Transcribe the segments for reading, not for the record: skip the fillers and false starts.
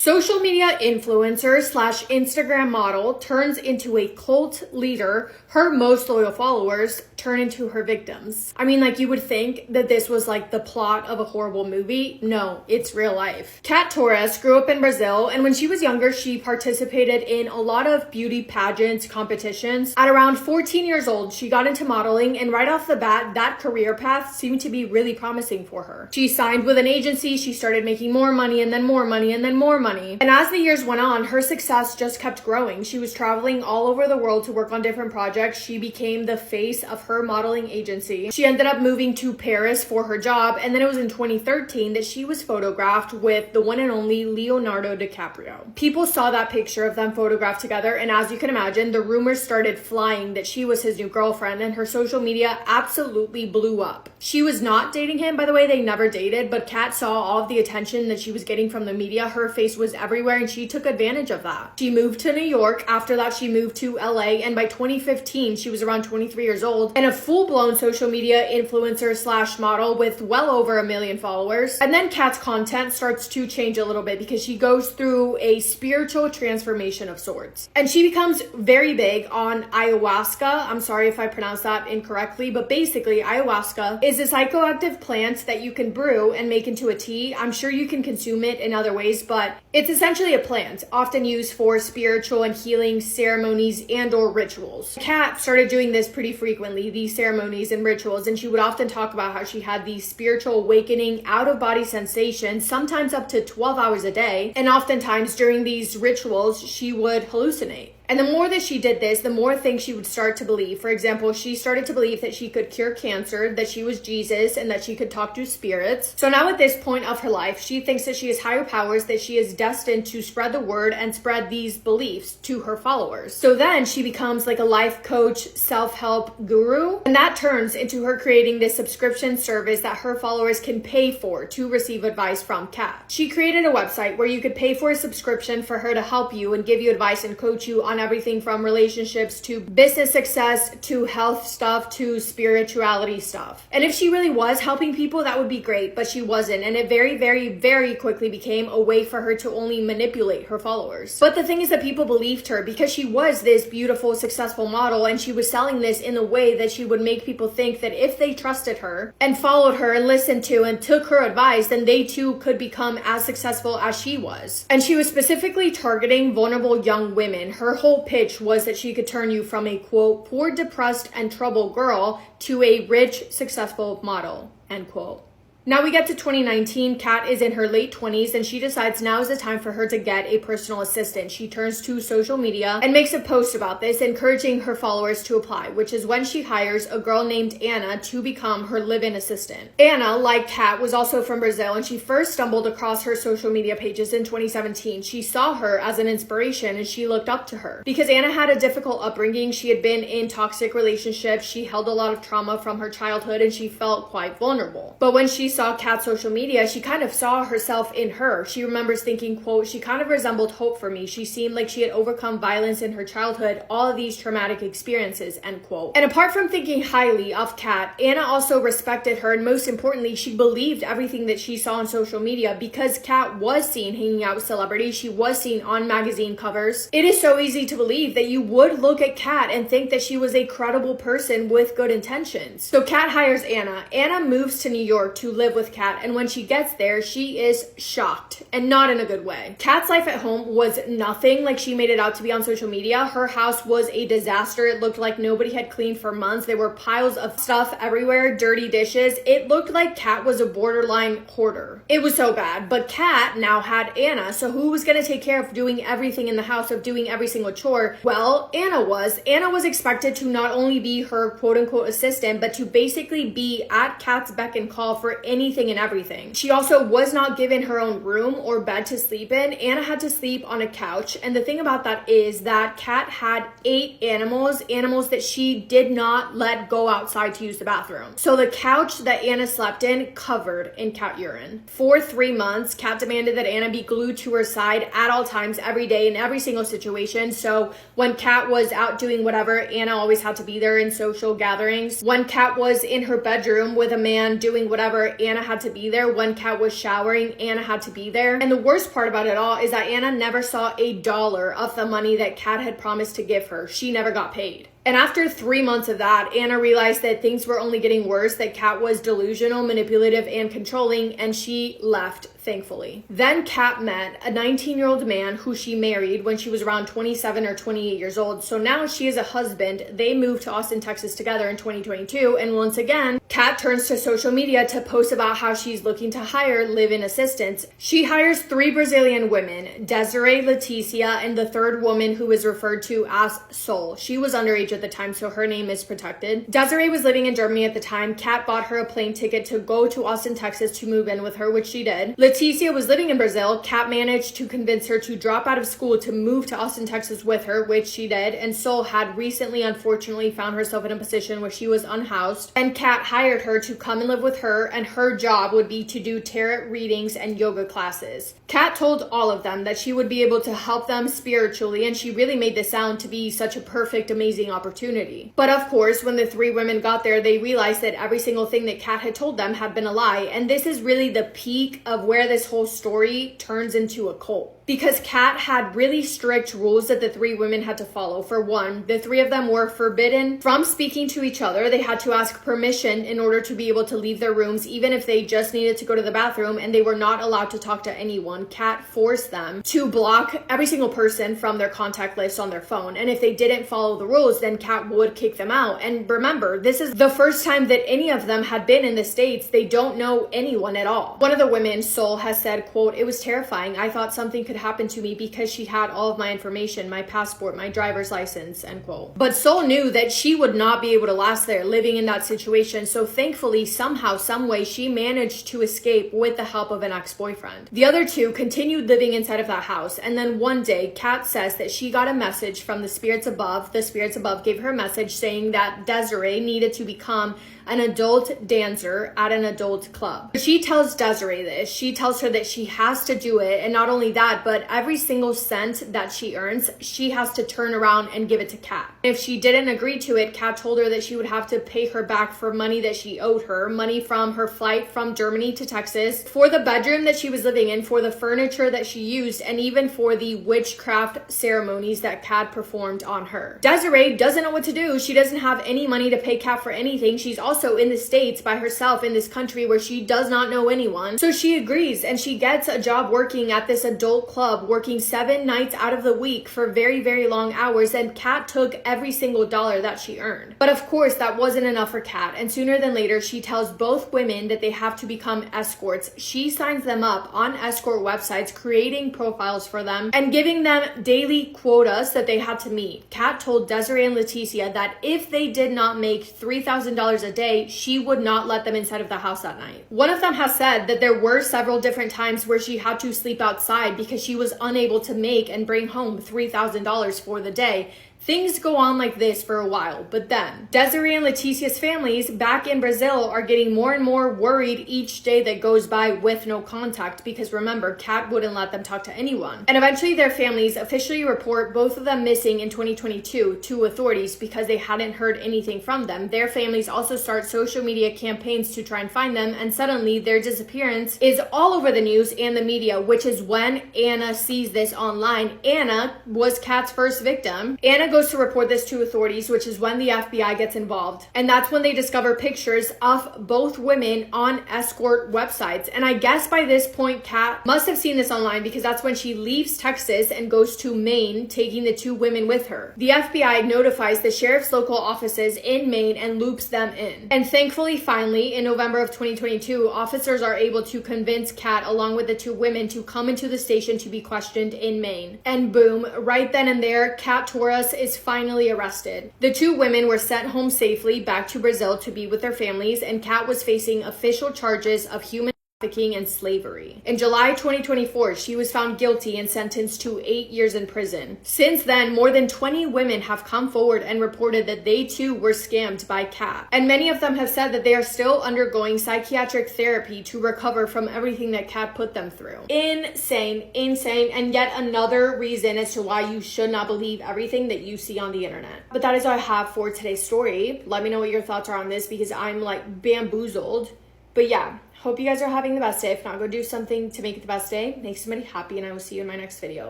Social media influencer slash Instagram model turns into a cult leader. Her most loyal followers turn into her victims. I mean, like, you would think that this was like the plot of a horrible movie. No, it's real life. Kat Torres grew up in Brazil, and when she was younger, she participated in a lot of beauty pageants, competitions. At around 14 years old, she got into modeling, and right off the bat, that career path seemed to be really promising for her. She signed with an agency, she started making more money, and then more money, and then more money. And as the years went on, her success just kept growing. She was traveling all over the world to work on different projects. She became the face of her modeling agency. She ended up moving to Paris for her job, and then it was in 2013 that she was photographed with the one and only Leonardo DiCaprio. People saw that picture of them photographed together, and as you can imagine, the rumors started flying that she was his new girlfriend, and her social media absolutely blew up. She was not dating him, by the way, they never dated, but Kat saw all of the attention that she was getting from the media. Her face was everywhere, and she took advantage of that. She moved to New York. After that, she moved to LA, and by 2015, she was around 23 years old and a full-blown social media influencer slash model with well over 1 million followers. And then Kat's content starts to change a little bit because she goes through a spiritual transformation of sorts. And she becomes very big on ayahuasca. I'm sorry if I pronounced that incorrectly, but basically ayahuasca is a psychoactive plant that you can brew and make into a tea. I'm sure you can consume it in other ways, but it's essentially a plant, often used for spiritual and healing ceremonies and or rituals. Kat started doing this pretty frequently, these ceremonies and rituals, and she would often talk about how she had these spiritual awakening, out-of-body sensations, sometimes up to 12 hours a day, and oftentimes during these rituals, she would hallucinate. And the more that she did this, the more things she would start to believe. For example, she started to believe that she could cure cancer, that she was Jesus, and that she could talk to spirits. So now at this point of her life, she thinks that she has higher powers, that she is destined to spread the word and spread these beliefs to her followers. So then she becomes like a life coach, self-help guru. And that turns into her creating this subscription service that her followers can pay for to receive advice from Kat. She created a website where you could pay for a subscription for her to help you and give you advice and coach you on everything from relationships to business success to health stuff to spirituality stuff. And if she really was helping people, that would be great, but she wasn't. And it very, very, very quickly became a way for her to only manipulate her followers. But the thing is that people believed her because she was this beautiful, successful model, and she was selling this in a way that she would make people think that if they trusted her and followed her and listened to and took her advice, then they too could become as successful as she was. And she was specifically targeting vulnerable young women. Her whole pitch was that she could turn you from a quote poor, depressed, and troubled girl to a rich, successful model, end quote. Now we get to 2019, Kat is in her late 20s and she decides now is the time for her to get a personal assistant. She turns to social media and makes a post about this, encouraging her followers to apply, which is when she hires a girl named Anna to become her live-in assistant. Anna, like Kat, was also from Brazil, and she first stumbled across her social media pages in 2017. She saw her as an inspiration and she looked up to her. Because Anna had a difficult upbringing, she had been in toxic relationships, she held a lot of trauma from her childhood, and she felt quite vulnerable. But when she saw Kat's social media, she kind of saw herself in her. She remembers thinking, quote, she kind of resembled Hope for me. She seemed like she had overcome violence in her childhood, all of these traumatic experiences, end quote. And apart from thinking highly of Kat, Anna also respected her, and most importantly, she believed everything that she saw on social media because Kat was seen hanging out with celebrities. She was seen on magazine covers. It is so easy to believe that you would look at Kat and think that she was a credible person with good intentions. So Kat hires Anna. Anna moves to New York to live with Kat, and when she gets there, she is shocked, and not in a good way. Kat's life at home was nothing like she made it out to be on social media. Her house was a disaster. It looked like nobody had cleaned for months. There were piles of stuff everywhere, dirty dishes. It looked like Kat was a borderline hoarder. It was so bad, but Kat now had Anna, so who was going to take care of doing everything in the house, of doing every single chore? Well, Anna was. Anna was expected to not only be her quote-unquote assistant, but to basically be at Kat's beck and call for anything and everything. She also was not given her own room or bed to sleep in. Anna had to sleep on a couch. And the thing about that is that Kat had 8 animals that she did not let go outside to use the bathroom. So the couch that Anna slept in covered in cat urine. For 3 months, Kat demanded that Anna be glued to her side at all times, every day, in every single situation. So when Kat was out doing whatever, Anna always had to be there in social gatherings. When Kat was in her bedroom with a man doing whatever, Anna had to be there. When Kat was showering, Anna had to be there. And the worst part about it all is that Anna never saw $1 of the money that Kat had promised to give her. She never got paid. And after 3 months of that, Anna realized that things were only getting worse, that Kat was delusional, manipulative, and controlling, and she left, thankfully. Then Kat met a 19-year-old man who she married when she was around 27 or 28 years old. So now she is a husband. They moved to Austin, Texas together in 2022. And once again, Kat turns to social media to post about how she's looking to hire live-in assistants. She hires 3 Brazilian women, Desiree, Leticia, and the third woman who is referred to as Sol. She was underage at the time, so her name is protected. Desiree was living in Germany at the time. Kat bought her a plane ticket to go to Austin, Texas to move in with her, which she did. Leticia was living in Brazil. Kat managed to convince her to drop out of school to move to Austin, Texas with her, which she did. And Sol had recently, unfortunately, found herself in a position where she was unhoused. And Kat hired her to come and live with her, and her job would be to do tarot readings and yoga classes. Kat told all of them that she would be able to help them spiritually, and she really made this sound to be such a perfect, amazing opportunity. But of course, when the 3 women got there, they realized that every single thing that Kat had told them had been a lie. And this is really the peak of where this whole story turns into a cult. Because Kat had really strict rules that the 3 women had to follow. For one, the 3 of them were forbidden from speaking to each other. They had to ask permission in order to be able to leave their rooms, even if they just needed to go to the bathroom, and they were not allowed to talk to anyone. Kat forced them to block every single person from their contact list on their phone. And if they didn't follow the rules, then Kat would kick them out. And remember, this is the first time that any of them had been in the States. They don't know anyone at all. One of the women, Sol, has said, quote, "It was terrifying. I thought something could happen to me because she had all of my information, my passport, my driver's license," end quote. But Sol knew that she would not be able to last there living in that situation. So thankfully, somehow, some way, she managed to escape with the help of an ex-boyfriend. The other 2 continued living inside of that house. And then one day, Kat says that she got a message from the spirits above. The spirits above gave her a message saying that Desiree needed to become an adult dancer at an adult club. She tells Desiree this. She tells her that she has to do it. And not only that, but every single cent that she earns, she has to turn around and give it to Kat. If she didn't agree to it, Kat told her that she would have to pay her back for money that she owed her, money from her flight from Germany to Texas, for the bedroom that she was living in, for the furniture that she used, and even for the witchcraft ceremonies that Kat performed on her. Desiree doesn't know what to do. She doesn't have any money to pay Kat for anything. She's also in the States by herself in this country where she does not know anyone. So she agrees, and she gets a job working at this adult club, working 7 nights out of the week for very, very long hours. And Kat took every single dollar that she earned. But of course, that wasn't enough for Kat. And sooner than later, she tells both women that they have to become escorts. She signs them up on escort websites, creating profiles for them and giving them daily quotas that they had to meet. Kat told Desiree and Leticia that if they did not make $3,000 a day, she would not let them inside of the house that night. One of them has said that there were several different times where she had to sleep outside because she was unable to make and bring home $3,000 for the day. Things go on like this for a while, but then Desiree and Leticia's families back in Brazil are getting more and more worried each day that goes by with no contact, because remember, Kat wouldn't let them talk to anyone. And eventually their families officially report both of them missing in 2022 to authorities because they hadn't heard anything from them. Their families also start social media campaigns to try and find them, and suddenly their disappearance is all over the news and the media, which is when Anna sees this online. Anna was Kat's first victim. Anna goes to report this to authorities, which is when the FBI gets involved. And that's when they discover pictures of both women on escort websites. And I guess by this point, Kat must have seen this online because that's when she leaves Texas and goes to Maine, taking the 2 women with her. The FBI notifies the sheriff's local offices in Maine and loops them in. And thankfully, finally, in November of 2022, officers are able to convince Kat along with the 2 women to come into the station to be questioned in Maine. And boom, right then and there, Kat Torres is finally arrested. The 2 women were sent home safely back to Brazil to be with their families, and Kat was facing official charges of human trafficking and slavery. In July 2024, she was found guilty and sentenced to 8 years in prison. Since then, more than 20 women have come forward and reported that they too were scammed by Kat. And many of them have said that they are still undergoing psychiatric therapy to recover from everything that Kat put them through. Insane, and yet another reason as to why you should not believe everything that you see on the internet. But that is all I have for today's story. Let me know what your thoughts are on this because I'm like bamboozled. But yeah, Hope you guys are having the best day. If not, go do something to make it the best day. Make somebody happy, and I will see you in my next video.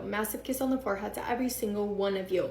Massive kiss on the forehead to every single one of you.